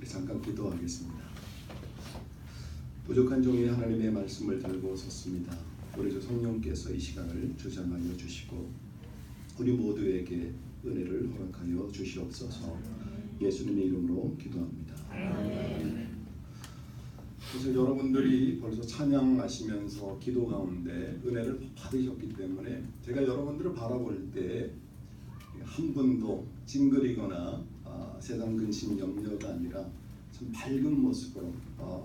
잠깐 기도하겠습니다. 부족한 종이 하나님의 말씀을 들고 섰습니다. 우리 주 성령께서 이 시간을 주장하여 주시고 우리 모두에게 은혜를 허락하여 주시옵소서. 예수님의 이름으로 기도합니다. 그래서 여러분들이 벌써 찬양하시면서 기도 가운데 은혜를 받으셨기 때문에 제가 여러분들을 바라볼 때 한 분도 찡그리거나 세상 근심 염려가 아니라 참 밝은 모습으로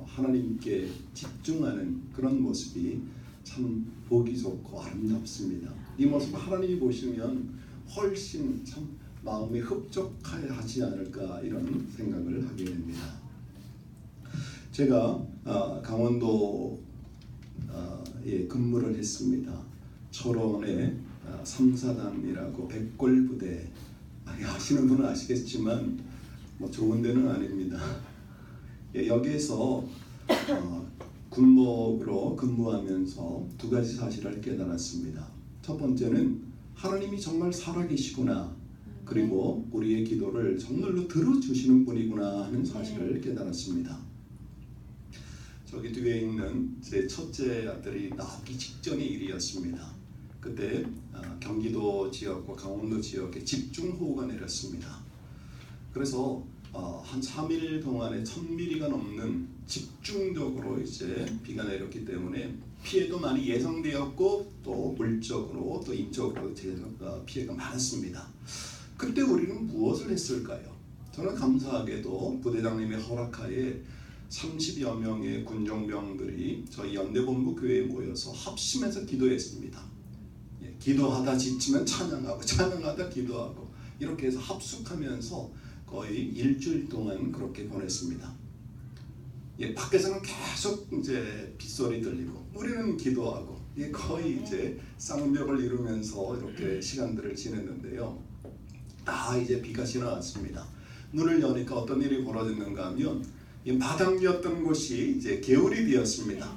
하나님께 집중하는 그런 모습이 참 보기 좋고 아름답습니다. 이 모습 하나님이 보시면 훨씬 참 마음에 흡족하지 않을까 이런 생각을 하게 됩니다. 제가 강원도에 근무를 했습니다. 철원에 3사단이라고 백골부대 아시는 분은 아시겠지만 뭐 좋은 데는 아닙니다. 여기에서 군목으로 근무하면서 두 가지 사실을 깨달았습니다. 첫 번째는 하나님이 정말 살아계시구나, 그리고 우리의 기도를 정말로 들어주시는 분이구나 하는 사실을 깨달았습니다. 저기 뒤에 있는 제 첫째 아들이 나오기 직전의 일이었습니다. 그때 경기도 지역과 강원도 지역에 집중호우가 내렸습니다. 그래서 한 3일 동안에 1000mm가 넘는 집중적으로 이제 비가 내렸기 때문에 피해도 많이 예상되었고 또 물적으로 또 인적으로 피해가 많았습니다. 그때 우리는 무엇을 했을까요? 저는 감사하게도 부대장님의 허락하에 30여 명의 군종병들이 저희 연대본부 교회에 모여서 합심해서 기도했습니다. 기도하다 지치면 찬양하고, 찬양하다 기도하고, 이렇게 해서 합숙하면서 거의 일주일 동안 그렇게 보냈습니다. 밖에서는 계속 이제 빗소리 들리고 우리는 기도하고 거의 이제 쌍벽을 이루면서 이렇게 시간들을 지냈는데요. 이제 비가 지나왔습니다. 눈을 여니까 어떤 일이 벌어졌는가 하면 마당이었던 곳이 이제 개울이 되었습니다.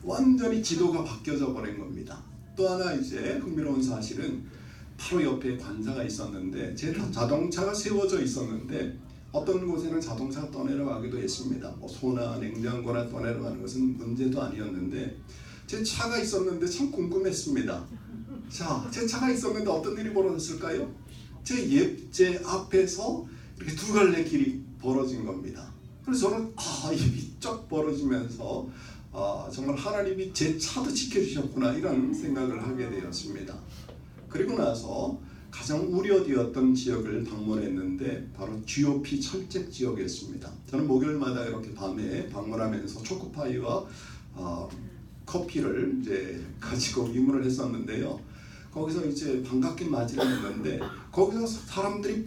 완전히 지도가 바뀌어져 버린 겁니다. 또 하나 이제 흥미로운 사실은 바로 옆에 관사가 있었는데 제 자동차가 세워져 있었는데 어떤 곳에는 자동차가 떠내려가기도 했습니다. 소나 냉장고나 떠내려가는 것은 문제도 아니었는데 제 차가 있었는데 참 궁금했습니다. 자, 제 차가 있었는데 어떤 일이 벌어졌을까요? 제 앞에서 이렇게 두 갈래 길이 벌어진 겁니다. 그래서 저는 입이 쩍 벌어지면서 정말 하나님이 제 차도 지켜주셨구나 이런 생각을 하게 되었습니다. 그리고 나서 가장 우려되었던 지역을 방문했는데 바로 GOP 철책 지역이었습니다. 저는 목요일마다 이렇게 밤에 방문하면서 초코파이와 커피를 이제 가지고 입문을 했었는데요. 거기서 이제 반갑게 맞이를 했는데 거기서 사람들이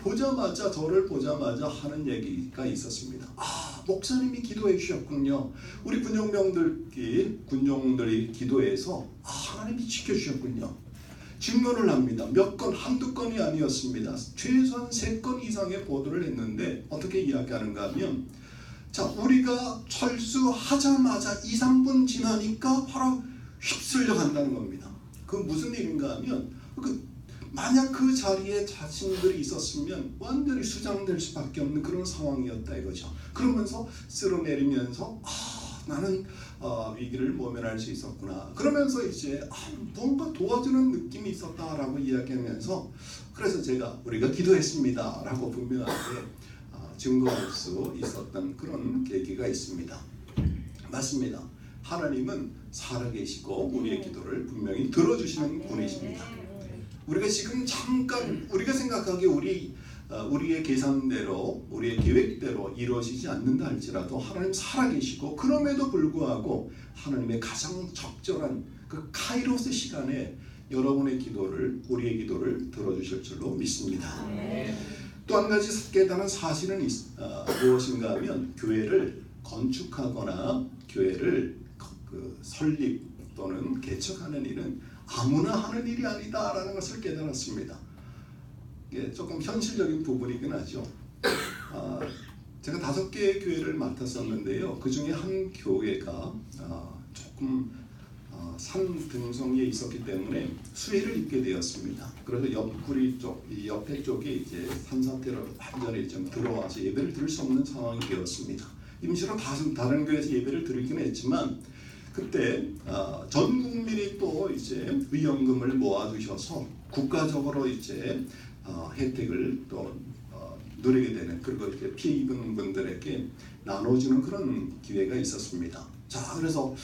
저를 보자마자 하는 얘기가 있었습니다. 목사님이 기도해 주셨군요. 우리 군종들이 기도해서 하나님이 지켜주셨군요. 증언을 합니다. 몇 건, 한두 건이 아니었습니다. 최소한 3건 이상의 보도를 했는데 어떻게 이야기하는가 하면 우리가 철수하자마자 2, 3분 지나니까 바로 휩쓸려 간다는 겁니다. 그 무슨 일인가 하면 만약 그 자리에 자신들이 있었으면 완전히 수장될 수밖에 없는 그런 상황이었다 이거죠. 그러면서 쓸어내리면서 나는 위기를 모면할 수 있었구나. 그러면서 이제 뭔가 도와주는 느낌이 있었다라고 이야기하면서 그래서 우리가 기도했습니다라고 분명하게 증거할 수 있었던 그런 계기가 있습니다. 맞습니다. 하나님은 살아계시고 우리의 기도를 분명히 들어주시는 분이십니다. 우리가 지금 잠깐 우리가 생각하기에 우리의 계산대로 우리의 계획대로 이루어지지 않는다 할지라도 하나님 살아계시고 그럼에도 불구하고 하나님의 가장 적절한 그 카이로스 시간에 여러분의 기도를 우리의 기도를 들어주실 줄로 믿습니다. 또 한 가지 깨달은 사실은 무엇인가 하면 교회를 건축하거나 교회를 설립 또는 개척하는 일은 아무나 하는 일이 아니다라는 것을 깨달았습니다. 이게 조금 현실적인 부분이긴 하죠. 제가 5개의 교회를 맡았었는데요. 그 중에 한 교회가 조금 산 등성이에 있었기 때문에 수해를 입게 되었습니다. 그래서 옆구리 쪽, 이 옆에 쪽에 이제 산사태로 완전히 좀 들어와서 예배를 드릴 수 없는 상황이 되었습니다. 임시로 다른 교회에서 예배를 드리긴 했지만 그때 전 국민이 또 이제 위연금을 모아두셔서 국가적으로 이제 혜택을 또 누리게 되는, 그리고 이렇게 피해 입은 분들에게 나눠주는 그런 기회가 있었습니다. 자, 그래서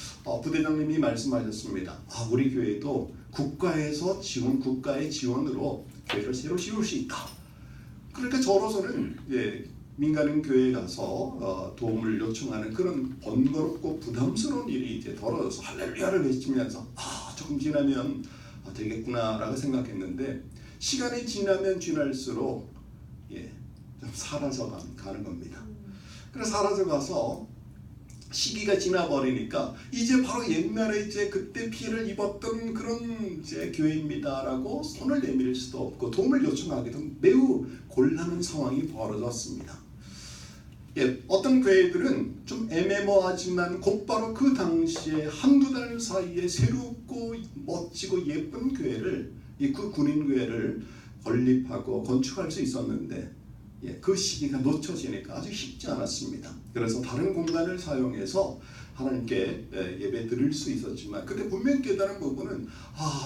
부대장님이 말씀하셨습니다. 우리 교회도 국가에서 국가의 지원으로 교회를 새로 세울 수 있다. 그러니까 저로서는 민간인 교회에 가서 도움을 요청하는 그런 번거롭고 부담스러운 일이 이제 벌어져서 할렐루야를 외치면서 조금 지나면 되겠구나라고 생각했는데, 시간이 지나면 지날수록 좀 사라져 가는 겁니다. 그래서 사라져가서 시기가 지나버리니까 이제 바로 옛날에 이제 그때 피해를 입었던 그런 이제 교회입니다라고 손을 내밀 수도 없고 도움을 요청하기도 매우 곤란한 상황이 벌어졌습니다. 어떤 교회들은 좀 애매모호하지만 곧바로 그 당시에 한두 달 사이에 새롭고 멋지고 예쁜 교회를, 그 군인교회를 건립하고 건축할 수 있었는데 그 시기가 놓쳐지니까 아주 쉽지 않았습니다. 그래서 다른 공간을 사용해서 하나님께 예배 드릴 수 있었지만 그때 분명히 깨달은 부분은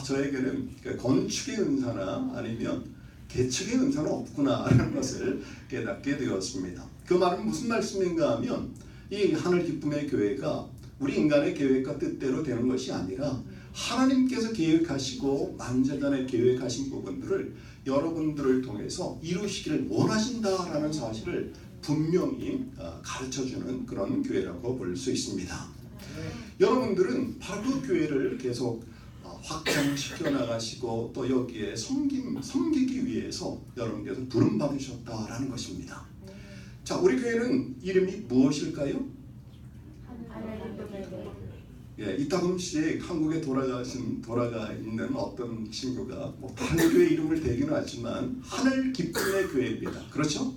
저에게는 건축의 은사나 아니면 개척의 은사는 없구나라는 것을 깨닫게 되었습니다. 그 말은 무슨 말씀인가 하면 이 하늘 기쁨의 교회가 우리 인간의 계획과 뜻대로 되는 것이 아니라 하나님께서 계획하시고 만세전에 계획하신 부분들을 여러분들을 통해서 이루시기를 원하신다라는 사실을 분명히 가르쳐주는 그런 교회라고 볼 수 있습니다. 여러분들은 바로 그 교회를 계속 확장시켜 나가시고 또 여기에 섬기기 위해서 여러분께서 부름받으셨다라는 것입니다. 자, 우리 교회는 이름이 무엇일까요? 이따금씩 한국에 돌아가 있는 어떤 친구가 다른 교회 이름을 대기는 하지만 하늘 기쁨의 교회입니다. 그렇죠?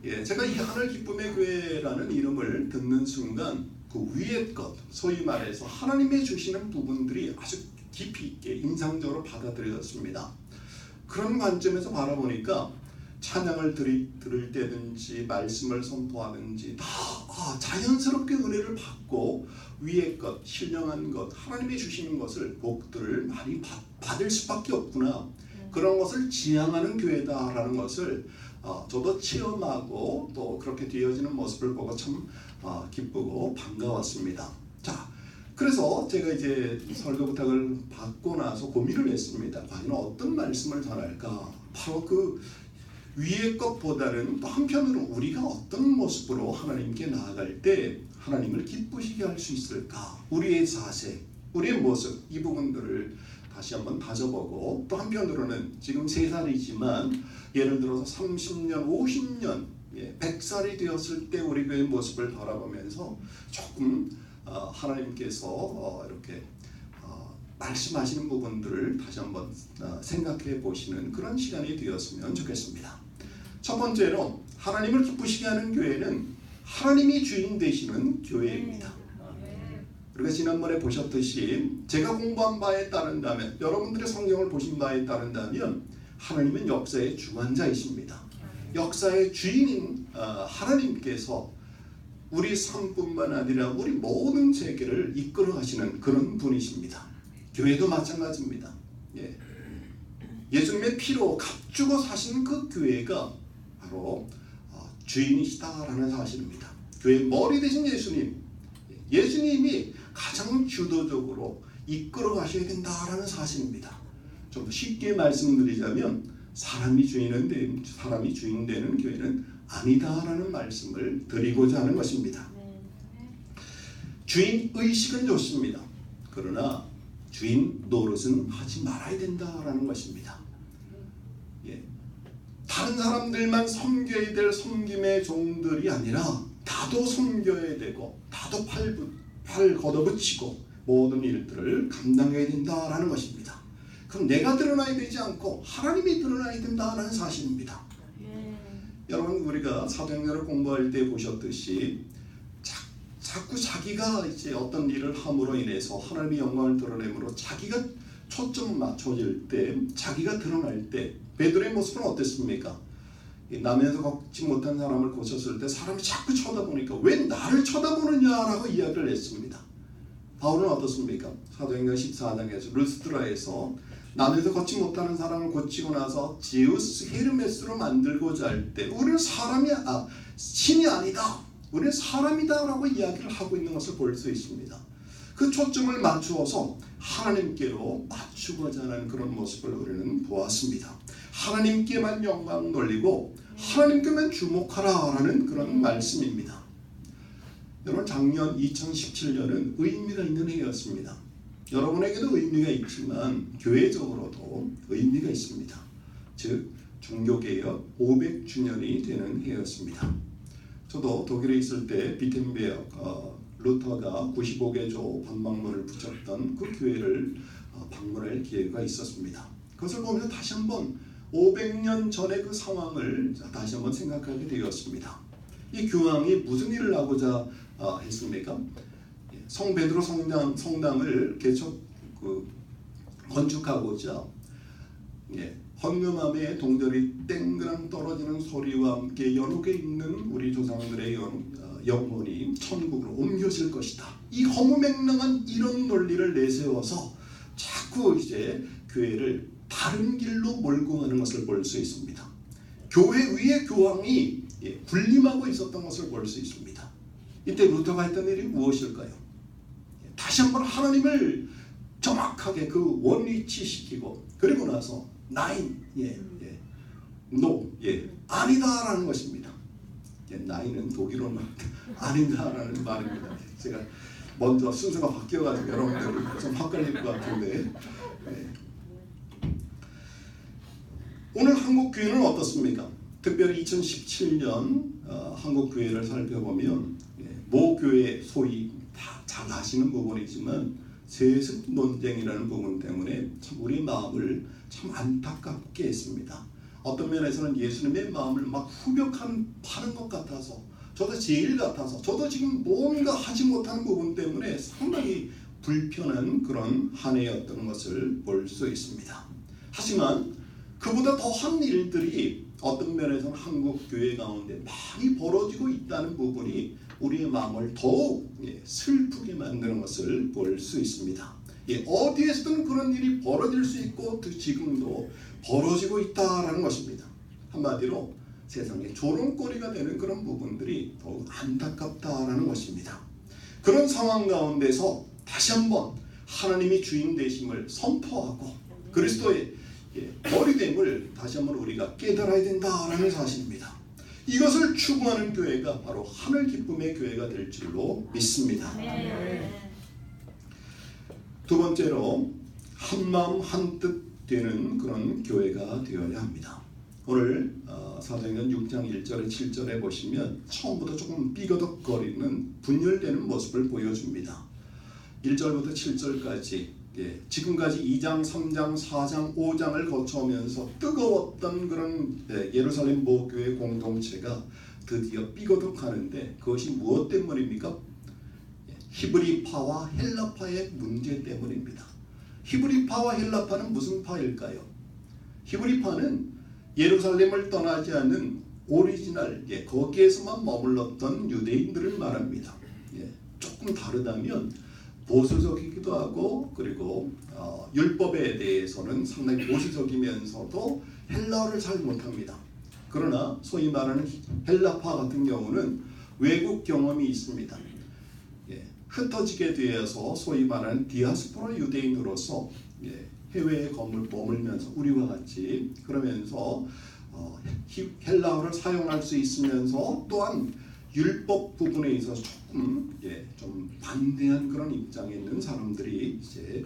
제가 이 하늘 기쁨의 교회라는 이름을 듣는 순간 그 위의 것, 소위 말해서 하나님의 주시는 부분들이 아주 깊이 있게 인상적으로 받아들여졌습니다. 그런 관점에서 바라보니까 찬양을 들을 때든지 말씀을 선포하든지 다 자연스럽게 은혜를 받고 위의 것, 신령한 것, 하나님이 주시는 것을 복들을 많이 받을 수밖에 없구나. 그런 것을 지향하는 교회다라는 것을 저도 체험하고 또 그렇게 되어지는 모습을 보고 참 기쁘고 반가웠습니다. 자, 그래서 제가 이제 설교 부탁을 받고 나서 고민을 했습니다. 과연 어떤 말씀을 전할까? 바로 그 위의 것보다는 또 한편으로 우리가 어떤 모습으로 하나님께 나아갈 때 하나님을 기쁘시게 할 수 있을까? 우리의 자세, 우리의 모습, 이 부분들을 다시 한번 다져보고, 또 한편으로는 지금 3살이지만 예를 들어서 30년, 50년, 100살이 되었을 때 우리 교회의 모습을 바라보면서 조금 하나님께서 이렇게 말씀하시는 부분들을 다시 한번 생각해 보시는 그런 시간이 되었으면 좋겠습니다. 첫 번째로 하나님을 기쁘시게 하는 교회는 하나님이 주인 되시는 교회입니다. 우리가 지난번에 보셨듯이 제가 공부한 바에 따른다면, 여러분들의 성경을 보신 바에 따른다면 하나님은 역사의 주관자이십니다. 역사의 주인인 하나님께서 우리 삶뿐만 아니라 우리 모든 세계를 이끌어 가시는 그런 분이십니다. 교회도 마찬가지입니다. 예수님의 피로 값주고 사신 그 교회가 바로 주인이시다라는 사실입니다. 교회의 머리 되신 예수님이 가장 주도적으로 이끌어 가셔야 된다라는 사실입니다. 좀 쉽게 말씀드리자면 사람이 주인 되는 교회는 아니다라는 말씀을 드리고자 하는 것입니다. 주인 의식은 좋습니다. 그러나 주인 노릇은 하지 말아야 된다라는 것입니다. 다른 사람들만 섬겨야 될 섬김의 종들이 아니라 나도 섬겨야 되고 나도 팔 걷어붙이고 모든 일들을 감당해야 된다라는 것입니다. 그럼 내가 드러나야 되지 않고 하나님이 드러나야 된다는 사실입니다. 여러분, 우리가 사도행전을 공부할 때 보셨듯이 자꾸 자기가 이제 어떤 일을 함으로 인해서 하나님의 영광을 드러내므로 자기가 초점 맞춰질 때, 자기가 드러날 때 베드로의 모습은 어땠습니까? 남에서 걷지 못한 사람을 고쳤을 때 사람이 자꾸 쳐다보니까 왜 나를 쳐다보느냐라고 이야기를 했습니다. 바울은 어떻습니까? 사도행전 14장에서 르스드라에서 남에서 걷지 못하는 사람을 고치고 나서 제우스 헤르메스로 만들고자 할 때 우리는 신이 아니다, 우리는 사람이다 라고 이야기를 하고 있는 것을 볼 수 있습니다. 그 초점을 맞추어서 하나님께로 맞추고자 하는 그런 모습을 우리는 보았습니다. 하나님께만 영광 돌리고 하나님께만 주목하라라는 그런 말씀입니다. 여러분, 작년 2017년은 의미가 있는 해였습니다. 여러분에게도 의미가 있지만 교회적으로도 의미가 있습니다. 즉 종교개혁 500주년이 되는 해였습니다. 저도 독일에 있을 때 비텐베르크 루터가 95개 조 방방문을 붙였던 그 교회를 방문할 기회가 있었습니다. 그것을 보면서 다시 한번 500년 전의 그 상황을 다시 한번 생각하게 되었습니다. 이 교황이 무슨 일을 하고자 했습니까? 성 베드로 성당을 건축하고자 헌금함에 동절이 땡그랑 떨어지는 소리와 함께 연옥에 있는 우리 조상들의 영혼이 천국으로 옮겨질 것이다. 이 허무맹랑한 이런 논리를 내세워서 자꾸 이제 교회를 다른 길로 몰고 가는 것을 볼 수 있습니다. 교회 위에 교황이 군림하고 있었던 것을 볼 수 있습니다. 이때 루터가 했던 일이 무엇일까요? 다시 한번 하나님을 정확하게 그 원위치시키고, 그리고 나서 아니다라는 것입니다. 나인은 독일어는 아니다라는 말입니다. 제가 먼저 순서가 바뀌어가지고 여러분들 좀 헷갈릴 것 같은데, 오늘 한국 교회는 어떻습니까? 특별히 2017년 한국 교회를 살펴보면 모 교회 소위 다 잘 아시는 부분이지만 세습 논쟁이라는 부분 때문에 참 우리 마음을 참 안타깝게 했습니다. 어떤 면에서는 예수님의 마음을 막 후벼파는 것 같아서, 저도 제일 같아서, 저도 지금 뭔가 하지 못하는 부분 때문에 상당히 불편한 그런 한 해였던 것을 볼 수 있습니다. 하지만 그보다 더한 일들이 어떤 면에서는 한국 교회 가운데 많이 벌어지고 있다는 부분이 우리의 마음을 더욱 슬프게 만드는 것을 볼 수 있습니다. 어디에서든 그런 일이 벌어질 수 있고 지금도 벌어지고 있다라는 것입니다. 한마디로 세상에 조롱거리가 되는 그런 부분들이 더욱 안타깝다라는 것입니다. 그런 상황 가운데서 다시 한번 하나님이 주인 되심을 선포하고 그리스도의 머리됨을 다시 한번 우리가 깨달아야 된다라는 사실입니다. 이것을 추구하는 교회가 바로 하늘 기쁨의 교회가 될 줄로 믿습니다. 두 번째로 한마음 한뜻 되는 그런 교회가 되어야 합니다. 오늘 사도행전 6장 1절에 7절에 보시면 처음부터 조금 삐거덕거리는 분열되는 모습을 보여줍니다. 1절부터 7절까지 지금까지 2장, 3장, 4장, 5장을 거쳐오면서 뜨거웠던 그런 예루살렘 모교회 공동체가 드디어 삐거덕하는데 그것이 무엇 때문입니까? 히브리파와 헬라파의 문제 때문입니다. 히브리파와 헬라파는 무슨 파일까요? 히브리파는 예루살렘을 떠나지 않은 오리지널, 거기에서만 머물렀던 유대인들을 말합니다. 조금 다르다면 보수적이기도 하고, 그리고 율법에 대해서는 상당히 보수적이면서도 헬라어를 잘 못합니다. 그러나 소위 말하는 헬라파 같은 경우는 외국 경험이 있습니다. 흩어지게 되어서 소위 말하는 디아스포라 유대인으로서 해외에 머물면서 우리와 같이 그러면서 헬라어를 사용할 수 있으면서 또한 율법 부분에 있어서 조금 좀 반대한 그런 입장에 있는 사람들이 이제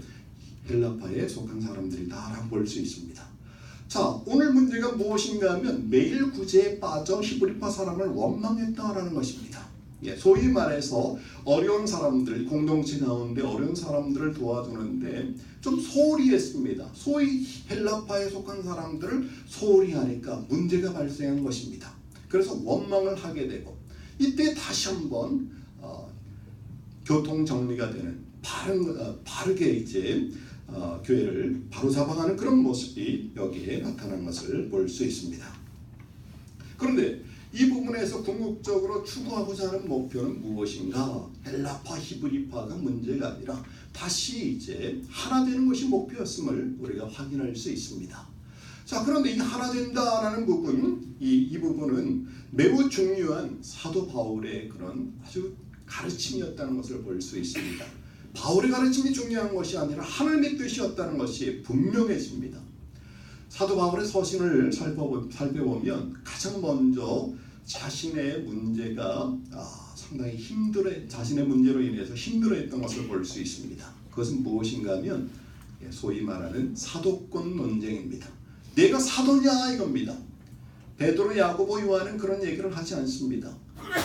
헬라파에 속한 사람들이다라고 볼 수 있습니다. 자, 오늘 문제가 무엇인가 하면 매일 구제에 빠져 히브리파 사람을 원망했다라는 것입니다. 소위 말해서 어려운 사람들, 공동체 가운데 어려운 사람들을 도와주는데 좀 소홀히 했습니다. 소위 헬라파에 속한 사람들을 소홀히 하니까 문제가 발생한 것입니다. 그래서 원망을 하게 되고, 이때 다시 한번 교통 정리가 되는 바르게 이제 교회를 바로잡아가는 그런 모습이 여기에 나타난 것을 볼 수 있습니다. 그런데 이 부분에서 궁극적으로 추구하고자 하는 목표는 무엇인가? 헬라파, 히브리파가 문제가 아니라 다시 이제 하나 되는 것이 목표였음을 우리가 확인할 수 있습니다. 자, 그런데 이 하나 된다라는 부분, 이 부분은 매우 중요한 사도 바울의 그런 아주 가르침이었다는 것을 볼 수 있습니다. 바울의 가르침이 중요한 것이 아니라 하나님의 뜻이었다는 것이 분명해집니다. 사도 바울의 서신을 살펴보면 가장 먼저 자신의 문제가 상당히 자신의 문제로 인해서 힘들어했던 것을 볼 수 있습니다. 그것은 무엇인가 하면 소위 말하는 사도권 논쟁입니다. 내가 사도냐 이겁니다. 베드로, 야고보, 요한은 그런 얘기를 하지 않습니다.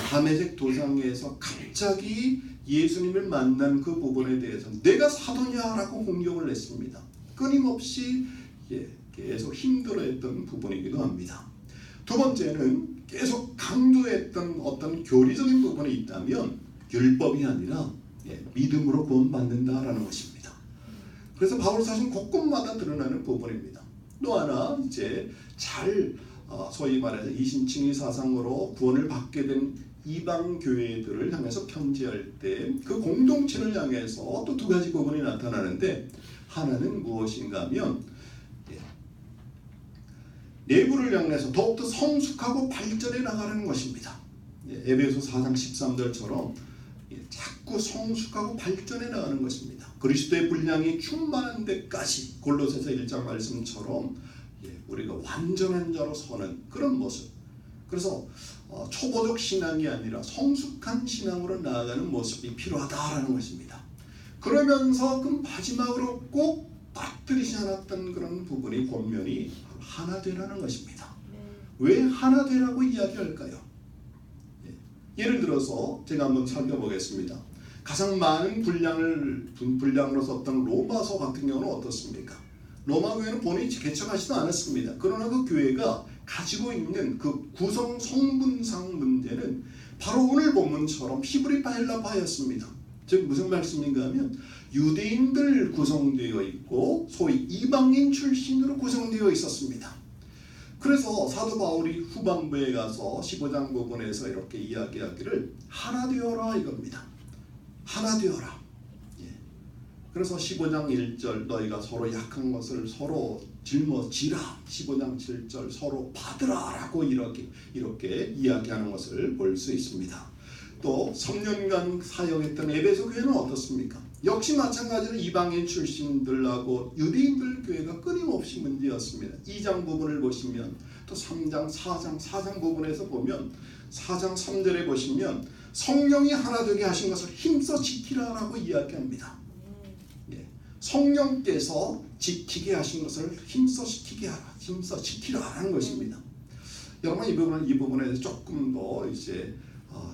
다메섹 도상에서 갑자기 예수님을 만난 그 부분에 대해서 내가 사도냐라고 공격을 했습니다. 끊임없이 계속 힘들어했던 부분이기도 합니다. 두 번째는 계속 강조했던 어떤 교리적인 부분이 있다면 율법이 아니라 믿음으로 구원받는다라는 것입니다. 그래서 바울 사실 곳곳마다 드러나는 부분입니다. 또 하나 이제 소위 말해서 이신칭의 사상으로 구원을 받게 된 이방 교회들을 향해서 편지할 때 그 공동체를 향해서 또 두 가지 부분이 나타나는데, 하나는 무엇인가 하면 내부를 향해서 더욱더 성숙하고 발전해 나가는 것입니다. 에베소 4장 13절처럼 자꾸 성숙하고 발전해 나가는 것입니다. 그리스도의 분량이 충만한 데까지 골로새서 1장 말씀처럼 우리가 완전한 자로 서는 그런 모습. 그래서 초보적 신앙이 아니라 성숙한 신앙으로 나아가는 모습이 필요하다라는 것입니다. 그러면서 그 마지막으로 꼭 빠뜨리지 않았던 그런 부분이 권면이 하나 되라는 것입니다. 왜 하나 되라고 이야기할까요? 예를 들어서 제가 한번 살펴보겠습니다. 가장 많은 분량으로 썼던 로마서 같은 경우는 어떻습니까? 로마 교회는 본인이 개척하지도 않았습니다. 그러나 그 교회가 가지고 있는 그 구성 성분상 문제는 바로 오늘 본문처럼 히브리파 헬라파였습니다. 즉 무슨 말씀인가 하면 유대인들 구성되어 있고 소위 이방인 출신으로 구성되어 있었습니다. 그래서 사도 바울이 후반부에 가서 15장 부분에서 이렇게 이야기하기를 하나 되어라 이겁니다. 하나 되어라. 그래서 15장 1절 너희가 서로 약한 것을 서로 짊어지라. 15장 7절 서로 받으라 라고 이렇게 이야기하는 것을 볼 수 있습니다. 또 3년간 사역했던 에베소 교회는 어떻습니까? 역시 마찬가지로 이방인 출신들하고 유대인들 교회가 끊임없이 문제였습니다. 2장 부분을 보시면 또 3장, 4장 부분에서 보면 4장 3절에 보시면 성령이 하나 되게 하신 것을 힘써 지키라라고 이야기합니다. 성령께서 지키게 하신 것을 힘써 지키라라는 것입니다. 여러분 이 부분에 대해서 조금 더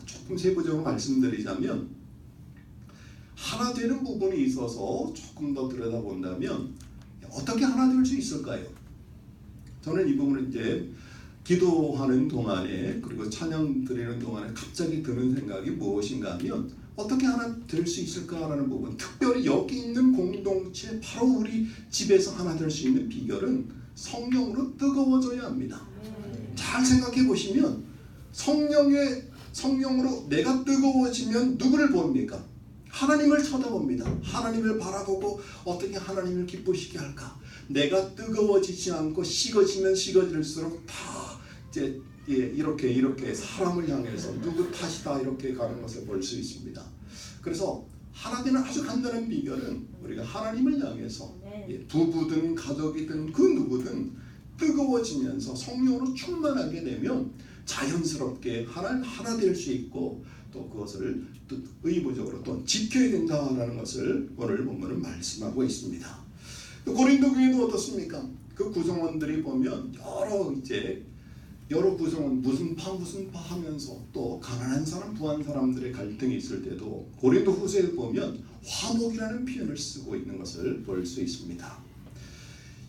조금 세부적으로 말씀드리자면 하나 되는 부분이 있어서 조금 더 들여다본다면 어떻게 하나 될 수 있을까요? 저는 이 부분을 이제 기도하는 동안에 그리고 찬양 드리는 동안에 갑자기 드는 생각이 무엇인가 하면 어떻게 하나 될 수 있을까라는 부분, 특별히 여기 있는 공동체 바로 우리 집에서 하나 될 수 있는 비결은 성령으로 뜨거워져야 합니다. 잘 생각해 보시면 성령으로 내가 뜨거워지면 누구를 봅니까? 하나님을 쳐다봅니다. 하나님을 바라보고 어떻게 하나님을 기쁘시게 할까? 내가 뜨거워지지 않고 식어지면 식어질수록 다 이제 이렇게 사람을 향해서 누구 탓이다 이렇게 가는 것을 볼 수 있습니다. 그래서 하나 되는 아주 간단한 비결은 우리가 하나님을 향해서 부부든 가족이든 그 누구든 뜨거워지면서 성령으로 충만하게 되면 자연스럽게 하나 될 수 있고 또 그것을 또 의무적으로 또 지켜야 된다는 것을 오늘 본문은 말씀하고 있습니다. 고린도 교회도 어떻습니까? 그 구성원들이 보면 여러 구성원 무슨 파 하면서 또 가난한 사람 부한 사람들의 갈등이 있을 때도 고린도 후서에 보면 화목이라는 표현을 쓰고 있는 것을 볼 수 있습니다.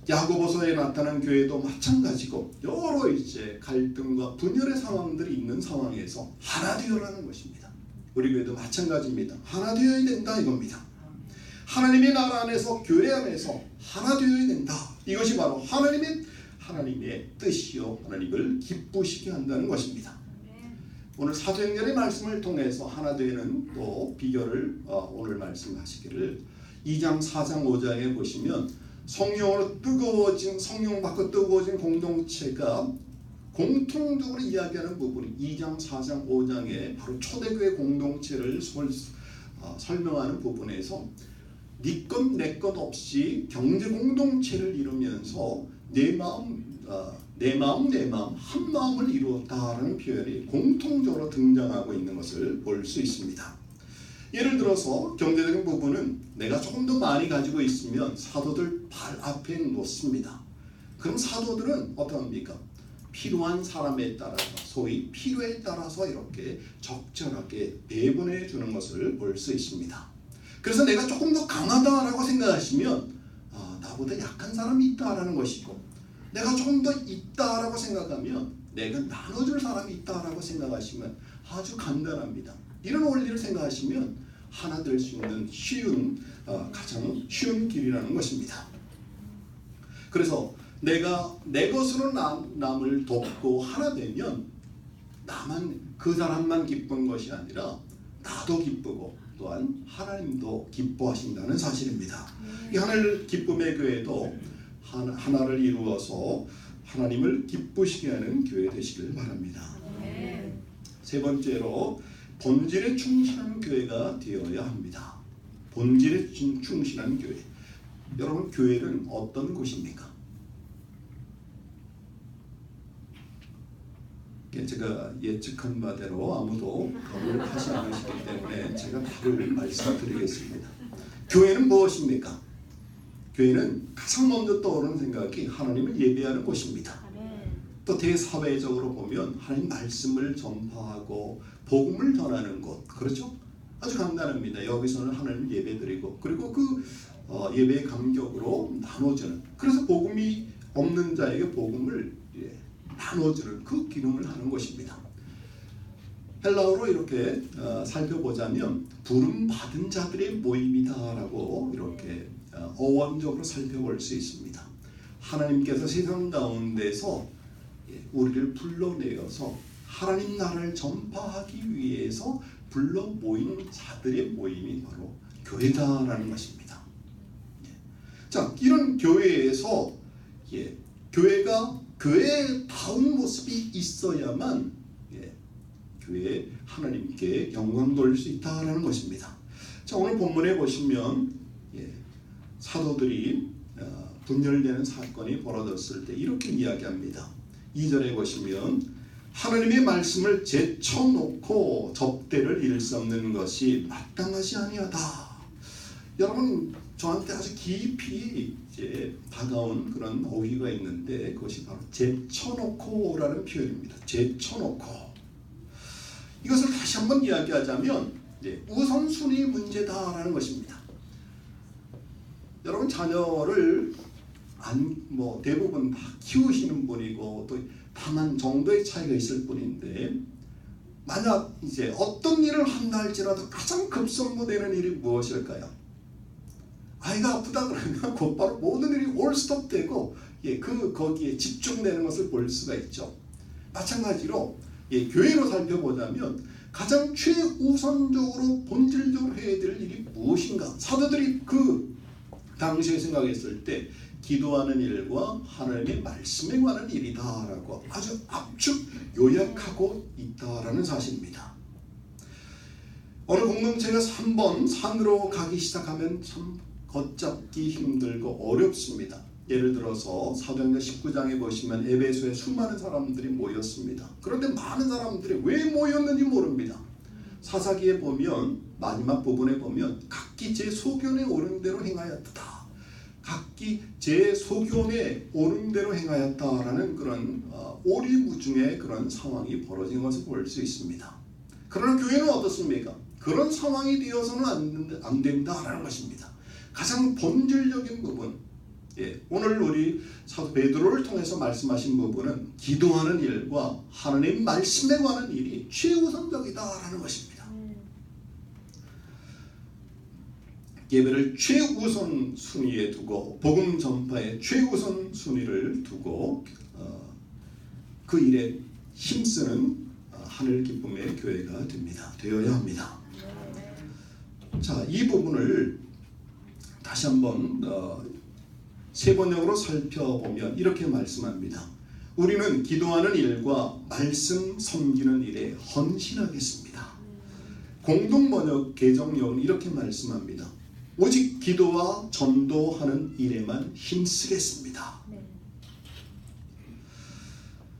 야고보서에 나타난 교회도 마찬가지고 여러 갈등과 분열의 상황들이 있는 상황에서 하나 되어라는 것입니다. 우리 교회도 마찬가지입니다. 하나 되어야 된다 이겁니다. 하나님의 나라 안에서 교회 안에서 하나 되어야 된다. 이것이 바로 하나님의 뜻이요 하나님을 기쁘시게 한다는 것입니다. 오늘 사도행전의 말씀을 통해서 하나 되는 또 비결을 오늘 말씀하시기를 2장 4장 5장에 보시면 성령으로 성령 받고 뜨거워진 공동체가 공통적으로 이야기하는 부분이 2장 4장 5장에 바로 초대교회 공동체를 설명하는 부분에서 네 것 내 것 없이 경제 공동체를 이루면서 내 마음 한 마음을 이루었다라는 표현이 공통적으로 등장하고 있는 것을 볼 수 있습니다. 예를 들어서 경제적인 부분은 내가 조금 더 많이 가지고 있으면 사도들 발 앞에 놓습니다. 그럼 사도들은 어떠합니까? 필요한 사람에 따라서 소위 필요에 따라서 이렇게 적절하게 배분해 주는 것을 볼 수 있습니다. 그래서 내가 조금 더 강하다라고 생각하시면 나보다 약한 사람이 있다라는 것이고, 내가 조금 더 있다라고 생각하면 내가 나눠줄 사람이 있다라고 생각하시면 아주 간단합니다. 이런 원리를 생각하시면 하나 될 수 있는 가장 쉬운 길이라는 것입니다. 그래서 내가 내 것으로 남을 돕고 하나 되면 그 사람만 기쁜 것이 아니라 나도 기쁘고 또한 하나님도 기뻐하신다는 사실입니다. 이 하늘 기쁨의 교회도 하나를 이루어서 하나님을 기쁘시게 하는 교회 되시길 바랍니다. 세 번째로 본질에 충실한 교회가 되어야 합니다. 본질에 충실한 교회. 여러분, 교회는 어떤 곳입니까? 제가 예측한 바대로 아무도 답을 하지 않으시기 때문에 제가 답을 말씀드리겠습니다. 교회는 무엇입니까? 교회는 가장 먼저 떠오르는 생각이 하나님을 예배하는 곳입니다. 또 대사회적으로 보면 하나님 말씀을 전파하고 복음을 전하는 곳, 그렇죠? 아주 간단합니다. 여기서는 하나님을 예배드리고 그리고 그 예배의 감격으로 나눠주는, 그래서 복음이 없는 자에게 복음을 나눠주는 그 기능을 하는 것입니다. 헬라어로 이렇게 살펴보자면 부름받은 자들의 모임이다라고 이렇게 어원적으로 살펴볼 수 있습니다. 하나님께서 세상 가운데서 우리를 불러내어서 하나님 나라를 전파하기 위해서 불러 모인 자들의 모임이 바로 교회다라는 것입니다. 자, 이런 교회에서 교회가 교회다운 모습이 있어야만 교회 하나님께 영광 돌릴 수 있다라는 것입니다. 자, 오늘 본문에 보시면 사도들이 분열되는 사건이 벌어졌을 때 이렇게 이야기합니다. 2절에 보시면 하나님의 말씀을 제쳐놓고 접대를 일삼는 것이 마땅하지 아니하다. 여러분, 저한테 아주 깊이 다가온 그런 어휘가 있는데 그것이 바로 제쳐놓고라는 표현입니다. 제쳐놓고. 이것을 다시 한번 이야기하자면 우선순위 문제다라는 것입니다. 여러분, 자녀를 대부분 다 키우시는 분이고 또 다만 정도의 차이가 있을 뿐인데, 만약 어떤 일을 한다 할지라도 가장 급선무되는 일이 무엇일까요? 아이가 아프다 그러면 곧바로 모든 일이 올스톱되고 거기에 집중되는 것을 볼 수가 있죠. 마찬가지로 교회로 살펴보자면 가장 최우선적으로 본질적으로 해야 될 일이 무엇인가? 사도들이 그 당시에 생각했을 때 기도하는 일과 하나님의 말씀에 관한 일이다라고 아주 압축 요약하고 있다라는 사실입니다. 어느 공동체가 3번 산으로 가기 시작하면 참 걷잡기 힘들고 어렵습니다. 예를 들어서 사도행전 19장에 보시면 에베소에 수많은 사람들이 모였습니다. 그런데 많은 사람들이 왜 모였는지 모릅니다. 사사기에 보면 마지막 부분에 보면 각기 제 소견에 오른 대로 행하였다. 각기 제 소견에 오른 대로 행하였다라는 그런 오리무중의 그런 상황이 벌어진 것을 볼 수 있습니다. 그러나 교회는 어떻습니까? 그런 상황이 되어서는 안 된다라는 것입니다. 가장 본질적인 부분, 오늘 우리 사도 베드로를 통해서 말씀하신 부분은 기도하는 일과 하나님 말씀에 관한 일이 최우선적이다라는 것입니다. 예배를 최우선 순위에 두고 복음 전파에 최우선 순위를 두고 그 일에 힘쓰는 하늘 기쁨의 교회가 되어야 합니다. 자, 이 부분을 다시 한번 세 번역으로 살펴보면 이렇게 말씀합니다. 우리는 기도하는 일과 말씀 섬기는 일에 헌신하겠습니다. 공동번역 개정역은 이렇게 말씀합니다. 오직 기도와 전도하는 일에만 힘쓰겠습니다.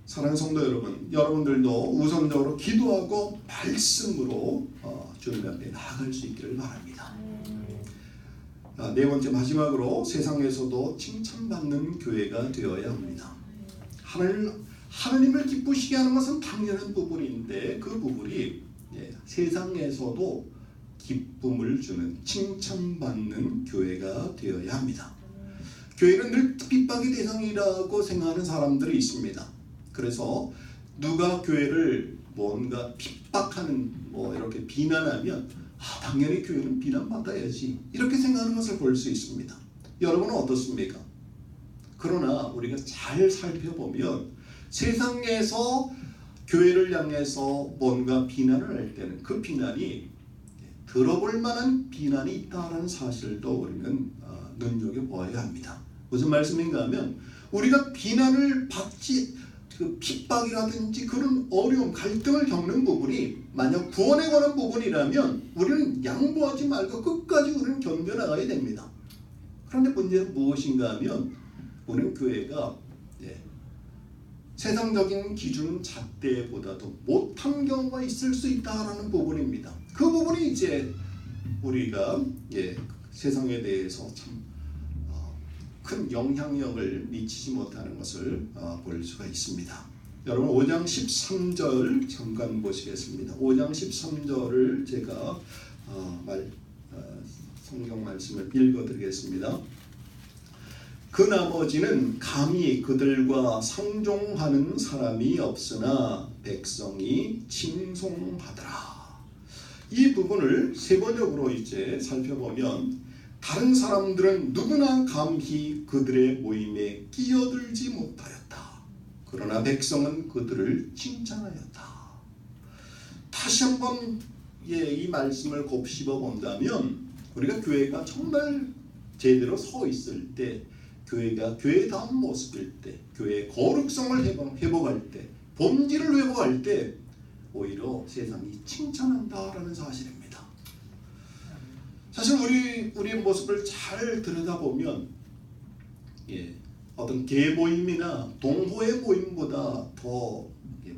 사랑하는 성도 여러분, 여러분들도 우선적으로 기도하고 말씀으로 주님 앞에 나아갈 수 있기를 바랍니다. 네 번째, 마지막으로 세상에서도 칭찬받는 교회가 되어야 합니다. 하나님을 기쁘시게 하는 것은 당연한 부분인데 그 부분이 세상에서도 기쁨을 주는 칭찬받는 교회가 되어야 합니다. 교회는 늘 핍박의 대상이라고 생각하는 사람들이 있습니다. 그래서 누가 교회를 뭔가 핍박하는 이렇게 비난하면 당연히 교회는 비난받아야지 이렇게 생각하는 것을 볼 수 있습니다. 여러분은 어떻습니까? 그러나 우리가 잘 살펴보면 세상에서 교회를 향해서 뭔가 비난을 할 때는 그 비난이 들어볼 만한 비난이 있다는 사실도 우리는 눈여겨보아야 합니다. 무슨 말씀인가 하면 우리가 비난을 받지 핍박이라든지 그런 어려움, 갈등을 겪는 부분이 만약 구원에 관한 부분이라면 우리는 양보하지 말고 끝까지 우리는 견뎌나가야 됩니다. 그런데 문제는 무엇인가 하면 우리는 교회가 세상적인 기준 잣대보다도 못한 경우가 있을 수 있다라는 부분입니다. 그 부분이 이제 우리가 세상에 대해서 참 큰 영향력을 미치지 못하는 것을 볼 수가 있습니다. 여러분 5장 13절 잠깐 보시겠습니다. 5장 13절을 제가 성경 말씀을 읽어드리겠습니다. 그 나머지는 감히 그들과 상종하는 사람이 없으나 백성이 칭송하더라. 이 부분을 세 번역으로 이제 살펴보면 다른 사람들은 누구나 감히 그들의 모임에 끼어들지 못하였다. 그러나 백성은 그들을 칭찬하였다. 다시 한번 이 말씀을 곱씹어 본다면 우리가 교회가 정말 제대로 서 있을 때, 교회가 교회다운 모습일 때, 교회의 거룩성을 회복할 때, 본질을 회복할 때 오히려 세상이 칭찬한다라는 사실입니다. 사실 우리의 모습을 잘 들여다보면 어떤 개모임이나 동호회 모임보다 더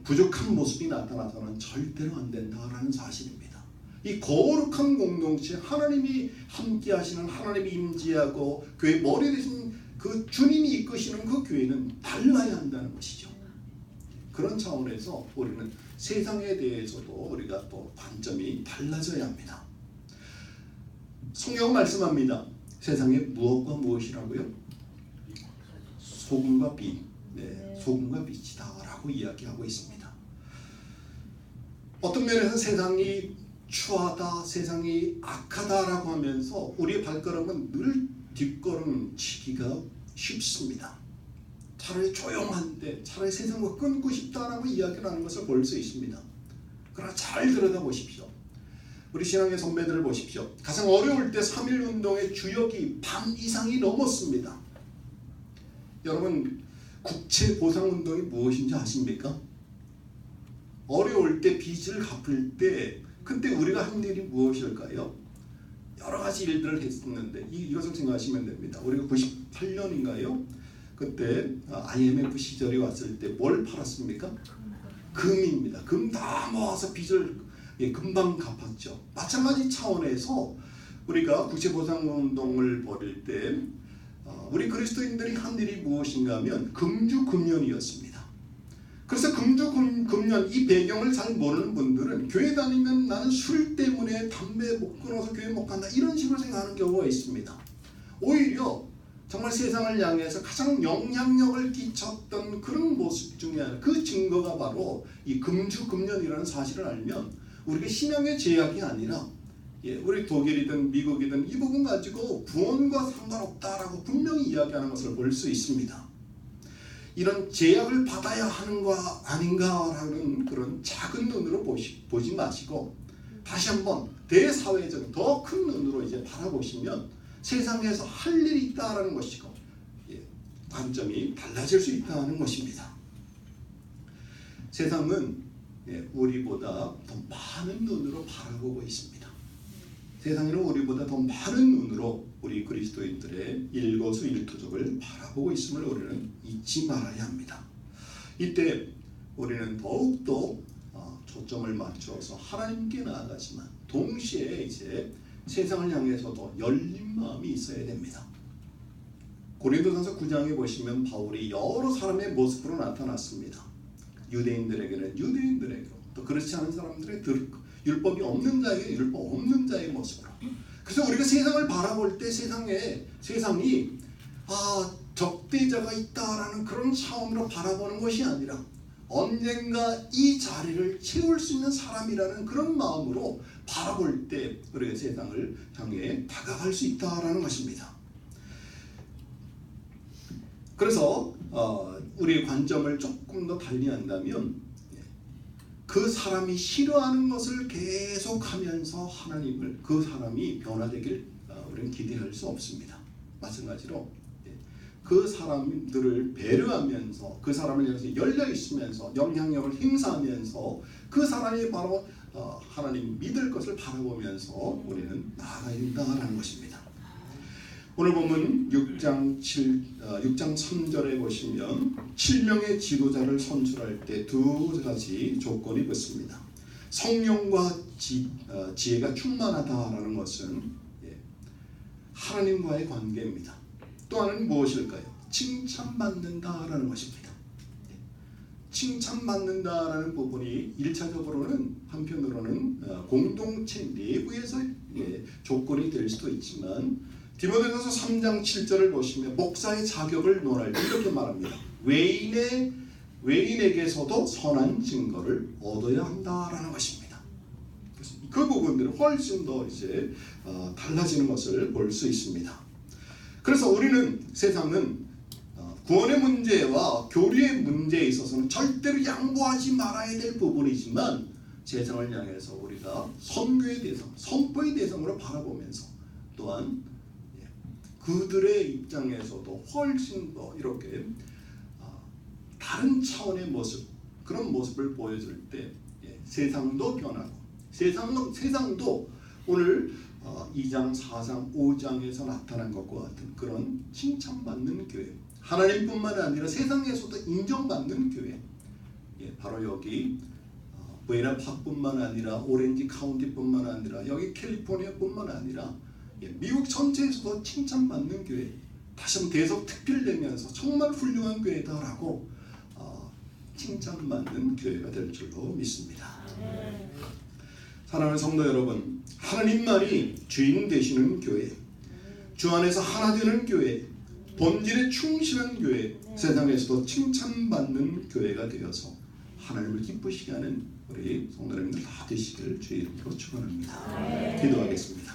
부족한 모습이 나타나서는 절대로 안 된다라는 사실입니다. 이 거룩한 공동체, 하나님이 함께 하시는, 하나님이 임재하고 교회 머리 대신 그 주님이 이끄시는 그 교회는 달라야 한다는 것이죠. 그런 차원에서 우리는 세상에 대해서도 우리가 또 관점이 달라져야 합니다. 성경은 말씀합니다. 세상에 무엇과 무엇이라고요? 소금과 빛, 소금과 빛이다라고 이야기하고 있습니다. 어떤 면에서 세상이 추하다, 세상이 악하다라고 하면서 우리의 발걸음은 늘 뒷걸음치기가 쉽습니다. 차라리 조용한데 차라리 세상과 끊고 싶다라고 이야기를 하는 것을 볼 수 있습니다. 그러나 잘 들여다보십시오. 우리 신앙의 선배들을 보십시오. 가장 어려울 때 3.1운동의 주역이 반 이상이 넘었습니다. 여러분 국채보상운동이 무엇인지 아십니까? 어려울 때 빚을 갚을 때 그때 우리가 한 일이 무엇일까요? 여러 가지 일들을 했었는데 이것을 생각하시면 됩니다. 우리가 98년인가요? 그때 IMF 시절이 왔을 때 뭘 팔았습니까? 금입니다. 금 다 모아서 빚을 금방 갚았죠. 마찬가지 차원에서 우리가 국채보상운동을 벌일 때 우리 그리스도인들이 한 일이 무엇인가 하면 금주금연이었습니다. 그래서 금주금연 이 배경을 잘 모르는 분들은 교회 다니면 나는 술 때문에 담배 못 끊어서 교회 못 간다 이런 식으로 생각하는 경우가 있습니다. 오히려 정말 세상을 향해서 가장 영향력을 끼쳤던 그런 모습 중에 하나, 그 증거가 바로 이 금주금연이라는 사실을 알면 우리가 신앙의 제약이 아니라 우리 독일이든 미국이든 이 부분 가지고 구원과 상관없다라고 분명히 이야기하는 것을 볼 수 있습니다. 이런 제약을 받아야 하는 거 아닌가라는 그런 작은 눈으로 보지 마시고 다시 한번 대사회적 더 큰 눈으로 이제 바라보시면 세상에서 할 일이 있다라는 것이고 관점이 달라질 수 있다는 것입니다. 세상은 우리보다 더 많은 눈으로 바라보고 있습니다. 세상에는 우리보다 더 많은 눈으로 우리 그리스도인들의 일거수일투족을 바라보고 있음을 우리는 잊지 말아야 합니다. 이때 우리는 더욱더 초점을 맞춰서 하나님께 나아가지만 동시에 이제 세상을 향해서도 열린 마음이 있어야 됩니다. 고린도전서 9장에 보시면 바울이 여러 사람의 모습으로 나타났습니다. 유대인들에게는 유대인들에게, 또 그렇지 않은 사람들의 율법이 없는 자에게 율법 없는 자의 모습으로. 그래서 우리가 세상을 바라볼 때 세상이 적대자가 있다라는 그런 차원으로 바라보는 것이 아니라 언젠가 이 자리를 채울 수 있는 사람이라는 그런 마음으로 바라볼 때 우리가 세상을 향해 다가갈 수 있다라는 것입니다. 그래서 우리의 관점을 조금 더 달리한다면 그 사람이 싫어하는 것을 계속하면서 하나님을 그 사람이 변화되길 우리는 기대할 수 없습니다. 마찬가지로 그 사람들을 배려하면서 그 사람을 향해서 열려 있으면서 영향력을 행사하면서 그 사람이 바로 하나님 믿을 것을 바라보면서 우리는 나아가야 된다는 것입니다. 오늘 보면 6장 3절에 보시면 7명의 지도자를 선출할 때 두 가지 조건이 붙습니다. 성령과 지혜가 충만하다라는 것은 하나님과의 관계입니다. 또 하나는 무엇일까요? 칭찬받는다라는 것입니다. 칭찬받는다라는 부분이 1차적으로는 한편으로는 공동체 내부에서 조건이 될 수도 있지만 디모데전서 3장 7절을 보시면 목사의 자격을 논할 때 이렇게 말합니다. 외인에게서도 선한 증거를 얻어야 한다라는 것입니다. 그래서 그 부분들은 훨씬 더 이제 달라지는 것을 볼 수 있습니다. 그래서 우리는 세상은 구원의 문제와 교류의 문제에 있어서는 절대로 양보하지 말아야 될 부분이지만 세상을 향해서 우리가 선교의 대상, 선포의 대상으로 바라보면서 또한 그들의 입장에서도 훨씬 더 이렇게 다른 차원의 모습, 그런 모습을 보여줄 때 세상도 변하고 세상도 오늘 2장, 4장, 5장에서 나타난 것과 같은 그런 칭찬받는 교회, 하나님뿐만 아니라 세상에서도 인정받는 교회, 바로 여기 부에나 파크뿐만 아니라 오렌지 카운티뿐만 아니라 여기 캘리포니아뿐만 아니라 미국 전체에서도 칭찬받는 교회, 다시 한번 대속 특별되면서 정말 훌륭한 교회다라고 칭찬받는 교회가 될 줄로 믿습니다. 사랑하는 성도 여러분, 하나님만이 주인 되시는 교회, 주 안에서 하나 되는 교회, 본질에 충실한 교회, 세상에서도 칭찬받는 교회가 되어서 하나님을 기쁘시게 하는 우리 성도님들 다 되시길 주의 이름으로 축원합니다. 기도하겠습니다.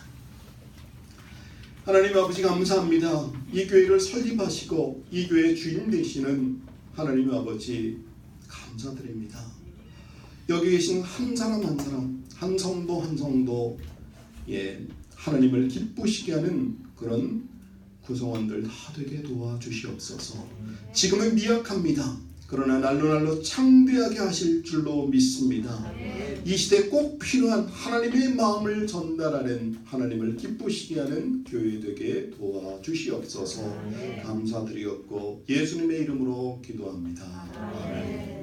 하나님 아버지 감사합니다. 이 교회를 설립하시고 이 교회의 주인 되시는 하나님 아버지 감사드립니다. 여기 계신 한 사람 한 사람, 한 성도 한 성도 하나님을 기쁘시게 하는 그런 구성원들 다 되게 도와주시옵소서. 지금은 미약합니다. 그러나 날로 창대하게 하실 줄로 믿습니다. 이 시대에 꼭 필요한 하나님의 마음을 전달하는, 하나님을 기쁘시게 하는 교회 되게 도와주시옵소서. 감사드리옵고 예수님의 이름으로 기도합니다. 아멘.